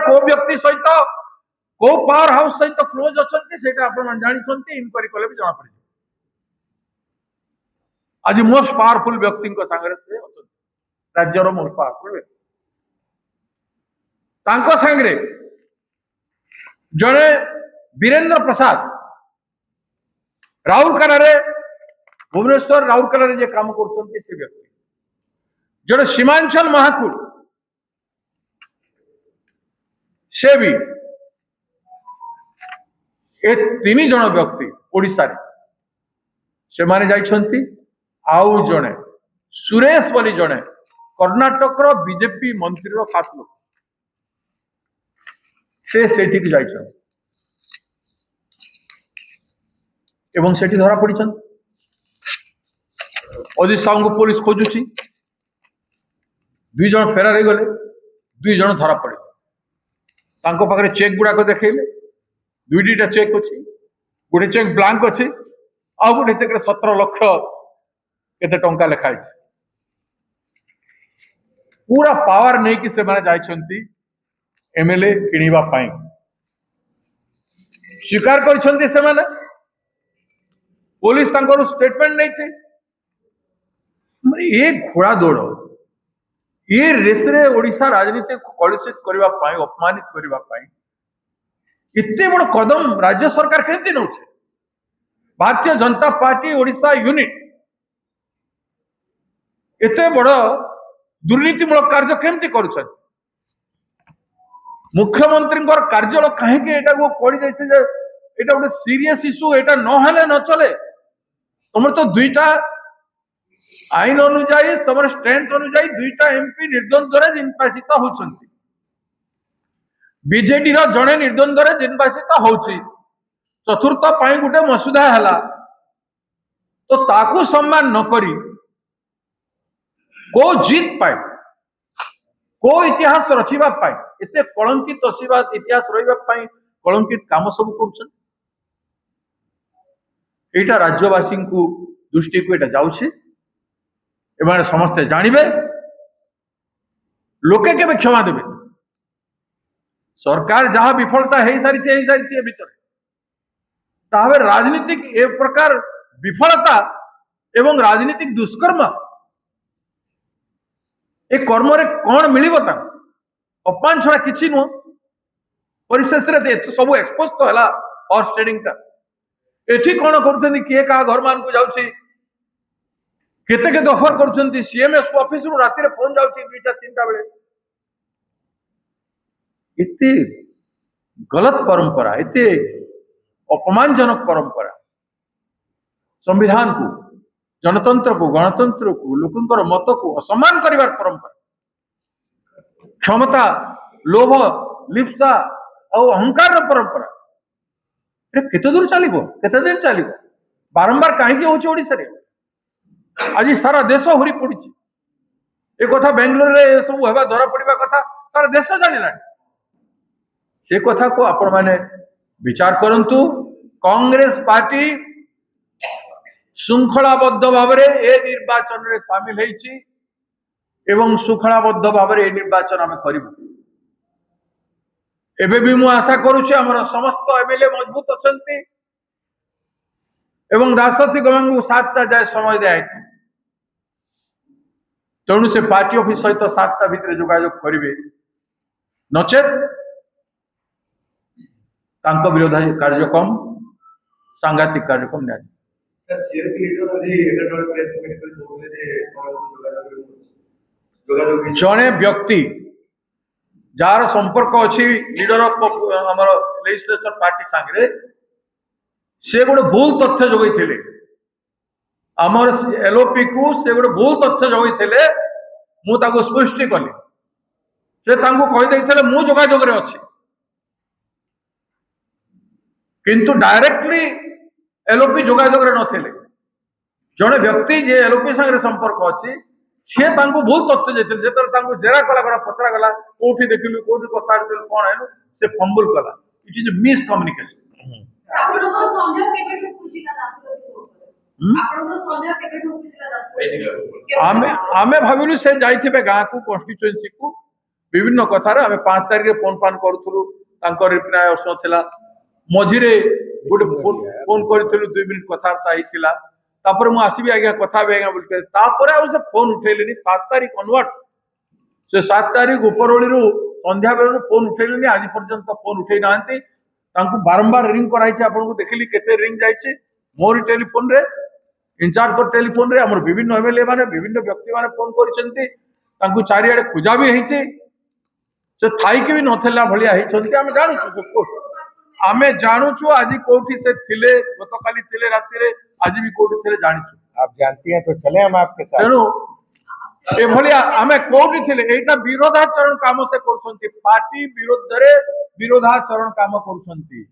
को व्यक्ति सहित को पावर हाउस सहित क्लोज अच्छा आप जानते इनक्वारी कले भी जना पड़े आज मोस्ट पावरफुल व्यक्ति सांगे से अच्छा राज्यर मोस्ट पावरफुल व्यक्ति सांगे जड़े वीरेंद्र प्रसाद राउरकेला भुवनेश्वर राउरकेला काम कर व्यक्ति जड़े सीमांचल महाकुड़ से भी ए तीन जन व्यक्ति ओडिशा से माने जाइछंती आउ जने सुरेश बोली जने कर्नाटक रो बीजेपी मंत्री रो खास लोक से सेठी की जाइछन एवं सेठी धरा पड़ीछन अजित साहू को पुलिस खोजुची दुई जन फेरार गले दुई जन धरा पड़े तांको पाखरे चेक गुड़ाक देखले दुईटा चेक अच्छी गोटे चेक ब्लांक अच्छी आ गोटे चेक 17 लाख केते टंका लिखाई पूरा पावर नहीं कि से माने जाइछंती एमएलए किनिबा पाई स्वीकार करछंती से माने पुलिस तांकर स्टेटमेंट नहीं छे ये घोड़ा दौड़ ये रेस रे ओडिशा राजनीति को कलुषित करबा पाई अपमानित करबा पाई इतने बड़ कदम राज्य सरकार केमती नौ भारतीय जनता पार्टी ओडिशा यूनिट इतने बड़ दुर्नीतिमूलक कार्य केमती कर मुख्यमंत्री कार्यालय कहीं पड़ जाए गोटे सीरियस इश्यू एटा न चले तुम तो दुईटा आईन अनुजाई तुम स्ट्रेंथ अनुजाई दुईटा एमपी निर्द्वंद्व निर्वाचित होती बीजेडी जड़े निर्द्वंद्व निर्वाचित होची चतुर्थ पाई गोटे मसुदा है तो ताकू सम्मान न करी को जीत पाए को इतिहास रचिबा पाए एते कलंकित इतिहास रही कलंकित काम सब कर राज्यवासी को दृष्टि को यहाँ जाऊँगी एमाने समस्ते जानवे लोके के क्षमा देवे सरकार जहाँ विफलता हो सारी भीतर ताहे राजनीतिक ए प्रकार विफलता एवं राजनीतिक दुष्कर्म ए कर्म रे कौन मिलिबो ता अपमान छड़ा किछि नुह परिशेष रे सब एक्सपोज तो हला हॉर्स ट्रेडिंग ता एठी कौन करथनि किए का घर मान को जाउछि केते के ऑफर करछन्ति सीएमएस ऑफिस रु राति रे फोन जाउछि 2टा 3टा बेले इतने गलत परंपरा इतने अपमानजनक परंपरा संविधान को जनतंत्र को गणतंत्र को लोकंकर मत को असम्मान करिवार परंपरा क्षमता लोभ लिप्सा और अहंकार परंपरा केते दूर चलिबो केते दिन चलिबो बारंबार कहीं होची ओडिसा रे आज सारा देश हुरी पड़ी ए कथा बेंगलोर रे सब हेबा धरा पड़िबा कथा सारा देश जानिला से कथा को आपण माने विचार करंतु कांग्रेस पार्टी श्रृंखलाबद्ध भाव में ए निर्वाचन रे शामिल होईची एवं श्रृंखलाबद्ध भाव में ए निर्वाचन आम करूँ एबे भी मु आशा करुचे हमर समस्त एमएलए मजबूत अछंती एवं राष्ट्रपति गवर्नमेंट को 7टा जाए समय दिया तेणु से पार्टी ऑफिस सहित 7टा भितर जोगाजोग करेंगे नचेत तांको विरोध कार्यक्रम सांघातिक कार्यक्रम जड़े व्यक्ति जार संपर्क अच्छी लीडर आमर लेजिस्लेचर पार्टी सांगे से गोटे भूल तथ्य जोगई आमर एलओपी को से गोटे भूल तथ्य जोगई मुझे स्पष्टी कली से कहीदे मु जोगाजोग अच्छी किंतु डायरेक्टली एलओपी जोगाजोग नथिले जड़े व्यक्ति जे एलओपी संगे संपर्क अच्छी सी भूल तथ्य देते जो जेरा कला पचरा गला कौटी देखिलु कौटी कथा कौन है से फंबल कला इट इज मिस कम्युनिकेशन आमे भाविलु से जाइथिबे गाँ को कॉन्स्टिट्यूएंसी को विभिन्न कथार आम 5 तारिख फोन फान करूँ रिप्लाय आसुला मझे गोटे फोन करूँ 2 मिनिट कथबार्ता होता तापर मुझे आसबि आज्ञा कथा आज्ञा बोलते से फोन उठेले 7 तारिख अनवर्ड से 7 तारिख उपरओली संध्या बेलू फोन उठेले आज पर्यंत फोन उठे ना बारंबार रिंग कराई आपको देखिली केते रिंग जाइए मोर टेलीफोन रे इंचार्ज टेलीफोन रे हमर विभिन्न एमएलए माने विभिन्न व्यक्ति माने फोन करिसेंती तांकु चारिआडे खुजा भी हेइचे से थाई के भी नथला भलिया हेइछंती हम जानुछु आमे जानुछु आज कोठी से थिले गतकाली थिले राति रे आज भी कोठी थिले जानिछु आप जानती हैं तो चले हम आपके साथ। तेणु ए भलिया आमे कोठी थिले एटा विरोधाचरण काम से करछंती पार्टी विरोध रे विरोधाचरण काम करछंती